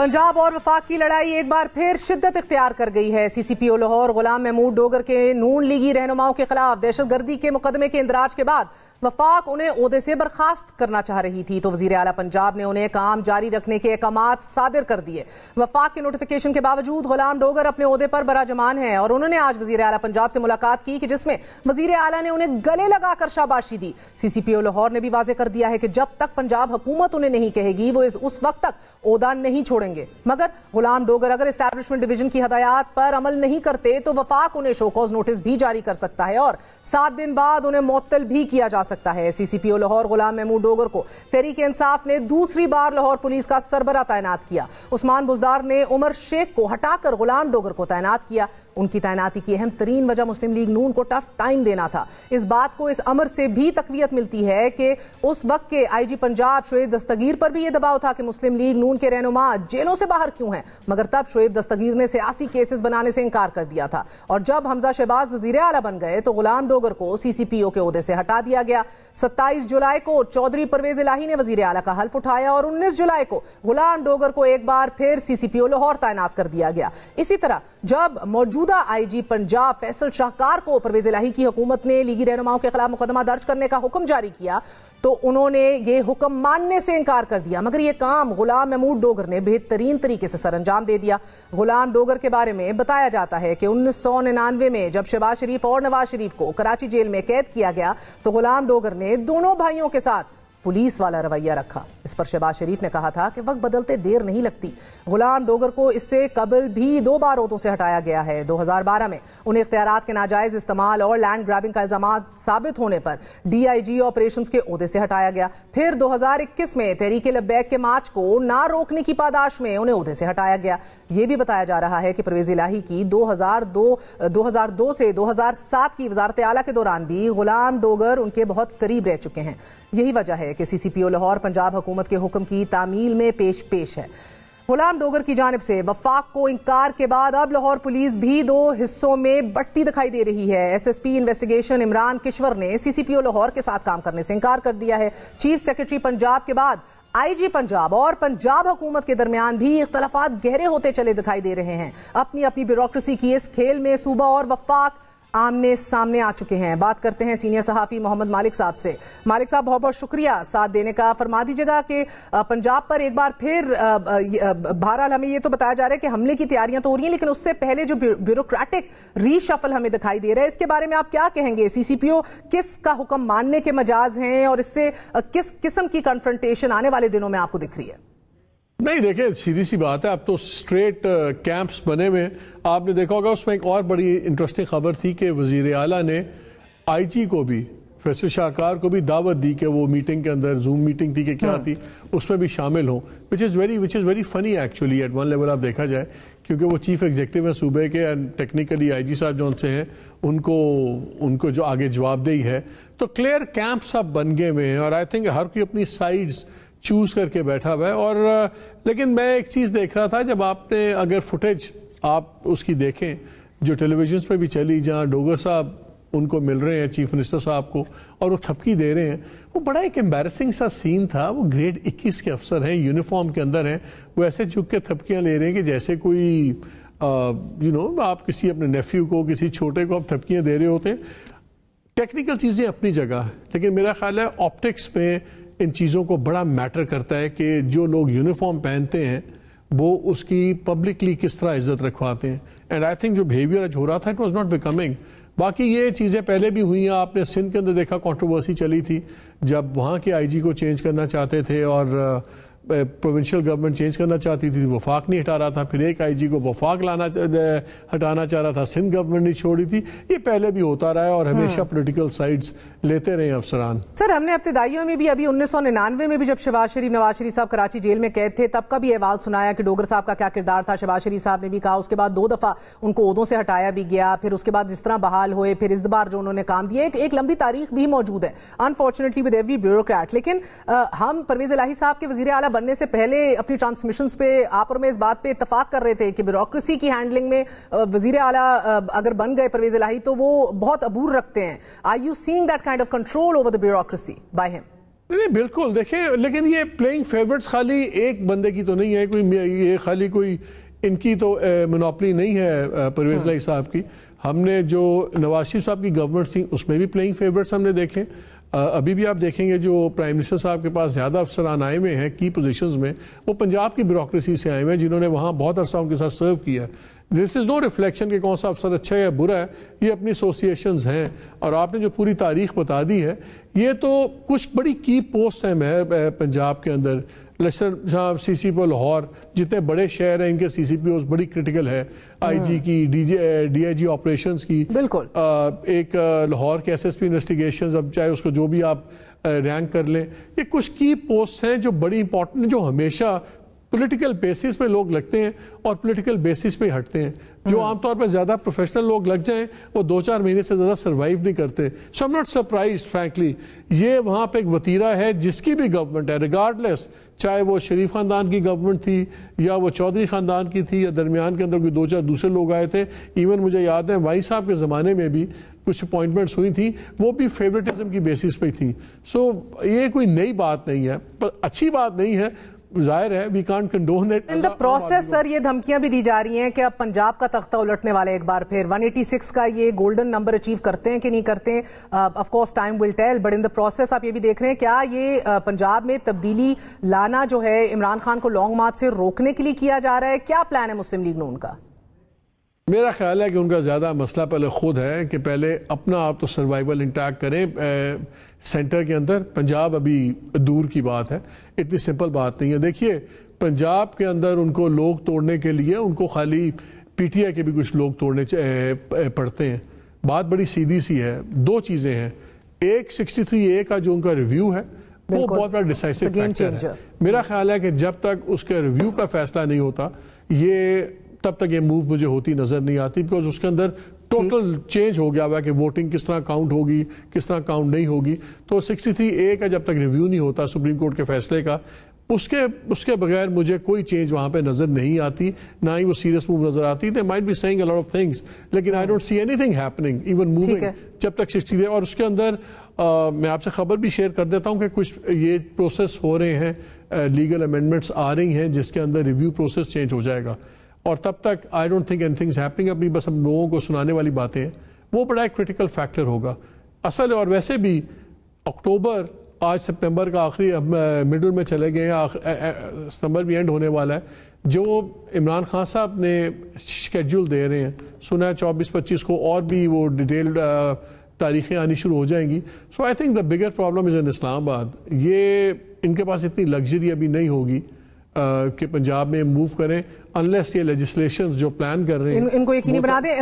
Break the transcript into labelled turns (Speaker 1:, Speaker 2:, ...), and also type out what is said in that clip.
Speaker 1: पंजाब और वफाक की लड़ाई एक बार फिर शिद्दत इख्तियार कर गई है। सीसीपीओ लाहौर गुलाम महमूद डोगर के नून लीगी रहनुमाओं के खिलाफ दहशतगर्दी के मुकदमे के इंदराज के बाद वफाक उन्हें ओहदे से बर्खास्त करना चाह रही थी, तो वजीर आला पंजाब ने उन्हें काम जारी रखने के अहकामात सादिर कर दिए। वफाक के नोटिफिकेशन के बावजूद गुलाम डोगर अपने ओहदे पर बराजमान है और उन्होंने आज वजीर आला पंजाब से मुलाकात की कि जिसमें वजीर आला ने उन्हें गले लगाकर शाबाशी दी। सीसीपीओ लाहौर ने भी वाजे कर दिया है कि जब तक पंजाब हुकूमत उन्हें नहीं कहेगी वो उस वक्त तक ओहदा नहीं छोड़ेंगे, मगर गुलाम डोगर अगर एस्टैब्लिशमेंट डिवीजन की हदायत पर अमल नहीं करते तो वफाक उन्हें शोकॉज नोटिस भी जारी कर सकता है और 7 दिन बाद उन्हें मुअत्तल भी किया जा सकता है। सीसीपीओ लाहौर गुलाम महमूद डोगर को तहरीक इंसाफ ने दूसरी बार लाहौर पुलिस का सरबरा तैनात किया। उस्मान बुजदार ने उमर शेख को हटाकर गुलाम डोगर को तैनात किया। उनकी तैनाती की अहम तरीन वजह मुस्लिम लीग नून को टफ टाइम देना था। इस बात को इस अमर से भी तकवीयत मिलती है कि उस वक्त के आईजी पंजाब शोएब दस्तगीर पर भी यह दबाव था कि मुस्लिम लीग नून के रहनुमा जेलों से बाहर क्यों हैं, मगर तब शोएब दस्तगीर ने सियासी केसेस बनाने से इंकार कर दिया था और जब हमजा शहबाज वजीर आला बन गए तो गुलाम डोगर को सीसीपीओ के ओहदे से हटा दिया गया। 27 जुलाई को चौधरी परवेज इलाही ने वजीर आला का हल्फ उठाया और 19 जुलाई को गुलाम डोगर को एक बार फिर सीसीपीओ लाहौर तैनात कर दिया गया। इसी तरह जब मौजूदा आईजी पंजाब फैसल शाहकार को परवेज इलाही की हुकूमत ने लीगी रहनुमाओं के खिलाफ मुकदमा दर्ज करने का हुक्म जारी किया तो उन्होंने ये हुक्म मानने से इनकार कर दिया, मगर ये काम गुलाम महमूद डोगर ने बेहतरीन तरीके से सरअंजाम दे दिया। गुलाम डोगर के बारे में बताया जाता है कि 1999 में जब शहबाज शरीफ और नवाज शरीफ को कराची जेल में कैद किया गया तो गुलाम डोगर ने दोनों भाइयों के साथ पुलिस वाला रवैया रखा। इस पर शहबाज शरीफ ने कहा था कि वक्त बदलते देर नहीं लगती। गुलाम डोगर को इससे कबल भी 2 बार ओहदों से हटाया गया है। 2012 में उन्हें इख्तियारात के नाजायज इस्तेमाल और लैंड ग्रैबिंग का इल्जाम साबित होने पर डीआईजी ऑपरेशंस के ओहदे से हटाया गया। फिर 2021 में तहरीके लब्बैक के मार्च को ना रोकने की पादाश में उन्हें ओहदे से हटाया गया। यह भी बताया जा रहा है कि परवेज इलाही की 2002 से 2007 की वजारत आला के दौरान भी गुलाम डोगर उनके बहुत करीब रह चुके हैं। यही वजह है कि सीसीपीओ लाहौर पंजाब हुकूमत के हुक्म की तामील में पेश है। गुलाम डोगर की जानिब से वफाक को इंकार के बाद अब लाहौर पुलिस भी 2 हिस्सों में बंटती दिखाई दे रही है। एसएसपी इन्वेस्टिगेशन इमरान किश्वर ने सीसीपीओ लाहौर के साथ काम करने से इंकार कर दिया है। चीफ सेक्रेटरी पंजाब के बाद आईजी पंजाब और पंजाब हुकूमत के दरमियान भी इख्तलाफात गहरे होते चले दिखाई दे रहे हैं। अपनी अपनी ब्यूरोक्रेसी की इस खेल में सूबा और वफाक आमने सामने आ चुके हैं। बात करते हैं सीनियर सहाफी मोहम्मद मालिक साहब से। मालिक साहब, बहुत बहुत शुक्रिया साथ देने का। फरमा दीजिएगा कि पंजाब पर एक बार फिर बहरहाल हमें ये तो बताया जा रहा है कि हमले की तैयारियां तो हो रही हैं, लेकिन उससे पहले जो ब्यूरोक्रेटिक रीशफल हमें दिखाई दे रहा है, इसके बारे में आप क्या कहेंगे? सीसीपीओ किस का हुक्म मानने के मजाज हैं और इससे किस किस्म की कन्फ्रंटेशन आने वाले दिनों में आपको दिख रही है?
Speaker 2: नहीं, देखिए सीधी सी बात है, अब तो स्ट्रेट कैंप्स बने हुए। आपने देखा होगा उसमें एक और बड़ी इंटरेस्टिंग खबर थी कि वजीर आला ने आईजी को भी, फैसल शाहकार को भी दावत दी कि वो मीटिंग के अंदर, जूम मीटिंग थी कि क्या थी, उसमें भी शामिल हों, which is very funny actually eight one level आप देखा जाए, क्योंकि वो चीफ एग्जीक्यूटिव हैं सूबे के एंड टेक्निकली आईजी साहब जो उनसे हैं उनको जो आगे जवाबदेही है, तो क्लियर कैंप्स अब बन गए हुए हैं और आई थिंक हर कोई अपनी साइड्स चूज करके बैठा हुआ है। और लेकिन मैं एक चीज़ देख रहा था, जब आपने अगर फुटेज आप उसकी देखें जो टेलीविजन पे भी चली, जहाँ डोगर साहब उनको मिल रहे हैं चीफ मिनिस्टर साहब को और वो थपकी दे रहे हैं, वो बड़ा एक एम्बैरेसिंग सा सीन था। वो ग्रेड 21 के अफसर हैं, यूनिफॉर्म के अंदर हैं, वो ऐसे झुक के थपकियाँ ले रहे हैं कि जैसे कोई आप किसी अपने नेफ्यू को, किसी छोटे को आप थपकियाँ दे रहे होते हैं। टेक्निकल चीज़ें अपनी जगह है, लेकिन मेरा ख्याल है ऑप्टिक्स में इन चीज़ों को बड़ा मैटर करता है कि जो लोग यूनिफॉर्म पहनते हैं वो उसकी पब्लिकली किस तरह इज्जत रखवाते हैं। एंड आई थिंक जो बिहेवियर हो रहा था इट वाज नॉट बिकमिंग। बाकी ये चीज़ें पहले भी हुई हैं, आपने सिंध के अंदर देखा कंट्रोवर्सी चली थी जब वहाँ के आईजी को चेंज करना चाहते थे और प्रोविंशियल गवर्नमेंट चेंज करना चाहती थी, वफाक नहीं हटा रहा था, फिर एक आईजी को वफाक हटाना चाह रहा था, सिंध गवर्नमेंट नहीं छोड़ी थी। ये पहले भी होता रहा है और हमेशा पॉलिटिकल साइड्स लेते रहे अफसरान।
Speaker 1: सर, हमने इब्तिदाइयों में भी अभी 1999 में भी जब शहबाज शरीफ, नवाज शरीफ साहब कराची जेल में कैद थे, तब का भी अहवाल सुनाया कि डोगर साहब का क्या किरदार था। शहबाज शरीफ साहब ने भी कहा, उसके बाद 2 दफा उनको ओहदों से हटाया भी गया, फिर उसके बाद जिस तरह बहाल हुए, फिर इस बार जो उन्होंने काम दिया, एक लंबी तारीख भी मौजूद है अनफॉर्चुनेटली विद एवरी ब्यूरोक्रेट। लेकिन हम परवेज इलाही साहब के वजीर आला बनने से पहले अपनी ट्रांसमिशंस पे आप और मैं इस बात पे इत्तफाक कर रहे थे कि ब्यूरोक्रेसी की हैंडलिंग में वजीर आला अगर बन गए परवेज इलाही तो वो बहुत अबूर रखते हैं। Are you seeing that kind of control over the bureaucracy by him?
Speaker 2: نہیں بالکل دیکھیں، لیکن یہ پلینگ فیورٹس خالی ایک بندے کی تو نہیں ہے، کوئی یہ خالی کوئی ان کی تو منوپلی نہیں ہے پرویز الہی صاحب کی. ہم نے جو نواز شریف صاحب کی گورنمنٹ تھی اس میں بھی پلینگ فیورٹس ہم نے دیکھے. ابھی بھی آپ دیکھیں گے جو پرائم منسٹر صاحب کے پاس زیادہ افسران آئے ہوئے ہیں کی پوزیشنز میں، وہ پنجاب کی بیوروکریسی سے آئے ہوئے ہیں جنہوں نے وہاں بہت عرصہ ان کے ساتھ سرو کیا. دس از نو ریفلیکشن کہ کون سا افسر اچھا ہے یا برا ہے، یہ اپنی ایسوسیشنز ہیں. اور آپ نے جو پوری تاریخ بتا دی ہے، یہ تو کچھ بڑی کی پوسٹ ہیں مہر پنجاب کے اندر. لشکر جہاں سی سی پی او لاہور، جتنے بڑے شہر ہیں ان کے سی سی پی اوز بڑی کرٹیکل ہے. آئی جی کی، ڈی آئی جی آپریشنز کی،
Speaker 1: بالکل
Speaker 2: ایک لاہور کے ایس ایس پی انویسٹیگیشنز، اب چاہے اس کو جو بھی آپ رینک کر لیں، یہ کچھ کی پوسٹ ہیں جو بڑی امپورٹنٹ، جو ہمیشہ پولیٹیکل بیسس پہ لوگ لگتے ہیں اور پولیٹیکل بیسس پہ ہٹتے ہیں. جو عام طور پہ زیادہ پروفیشنل لوگ لگ جائیں وہ 2-4 مہینے سے زیادہ سروائیو نہیں کرتے. سو ایم ناٹ سرپرائزڈ فرینکلی. یہ وہاں پہ ایک وتیرہ ہے جس کی بھی گورنمنٹ ہے، ریگارڈلیس چاہے وہ شریف خاندان کی گورنمنٹ تھی یا وہ چودھری خاندان کی تھی یا درمیان کے اندر کوئی 2-4 دوسرے لوگ آئے تھے. ایون مجھے یاد ہے وائی صاحب کے زمانے میں بھی کچھ اپوائنٹمنٹس ہوئی تھیں، وہ بھی فیوریٹزم کی بیسس پہ تھیں. سو یہ کوئی نئی بات نہیں ہے، پر اچھی بات نہیں ہے. ظاہر ہے we can't condone it.
Speaker 1: In the process sir یہ دھمکیاں بھی دی جا رہی ہیں کہ اب پنجاب کا تختہ الٹنے والے ایک بار پھر 186 کا یہ گولڈن نمبر اچیو کرتے ہیں کہ نہیں کرتے ہیں. Of course time will tell, but in the process آپ یہ بھی دیکھ رہے ہیں کیا یہ پنجاب میں تبدیلی لانا جو ہے عمران خان کو لانگ مارچ سے روکنے کے لیے کیا جا رہا ہے؟ کیا پلان ہے مسلم لیگ نون کا؟
Speaker 2: میرا خیال ہے کہ ان کا زیادہ مسئلہ پہلے خود ہے کہ پہلے اپنا آپ تو سروائیول انٹیک کریں سینٹر کے اندر. پنجاب ابھی دور کی بات ہے، اتنی سمپل بات نہیں ہے. دیکھیے پنجاب کے اندر ان کو لوگ توڑنے کے لیے ان کو خالی پی ٹی آئی کے بھی کچھ لوگ توڑنے پڑتے ہیں. بات بڑی سیدھی سی ہے. 2 چیزیں ہیں. ایک 63A کا جو ان کا ریویو ہے وہ بہت بڑا ڈیسائسو فیکٹر ہے. میرا خیال ہے کہ جب تک اس کے ریویو کا فیصلہ نہیں ہوتا یہ تب تک یہ موو مجھے ہوتی نظر نہیں آتی، بیکاز اس کے اندر ٹوٹل چینج ہو گیا ہوا ہے کہ ووٹنگ کس طرح کاؤنٹ ہوگی، کس طرح کاؤنٹ نہیں ہوگی. تو 63A کا جب تک ریویو نہیں ہوتا سپریم کورٹ کے فیصلے کا، اس کے بغیر مجھے کوئی چینج وہاں پہ نظر نہیں آتی، نہ ہی وہ سیریس موو نظر آتی. they might be saying a lot of things لیکن I don't see anything happening even moving جب تک 63. اور اس کے اندر میں آپ سے خبر بھی شیئر کر دیتا ہوں کہ کچھ یہ پروسیس ہو رہے ہیں، لیگل امینڈمنٹس آ رہی ہیں جس کے اندر ریویو پروسیس چینج ہو جائے گا. اور تب تک I don't think anything is happening. اپنی بس ہم لوگوں کو سنانے والی باتیں ہیں، وہ بڑا ایک کریٹیکل فیکٹر ہوگا اصل. اور ویسے بھی اکتوبر، آج سپتمبر کا آخری مڈل میں چلے گئے ہیں، ستمبر بھی اینڈ ہونے والا ہے. جو عمران خان صاحب نے شیڈول دے رہے ہیں، سنا ہے 24-25 کو اور بھی وہ ڈیٹیلڈ تاریخیں آنی شروع ہو جائیں گی. سو I think the bigger problem is ان اسلام آباد. یہ ان کے پاس اتنی لگژری ابھی نہیں ہوگی کہ پنجاب میں موو کریں، انلیس یہ لیجسلیشنز جو پلان کر رہے ہیں
Speaker 1: ان کو یقینی بنا دیں.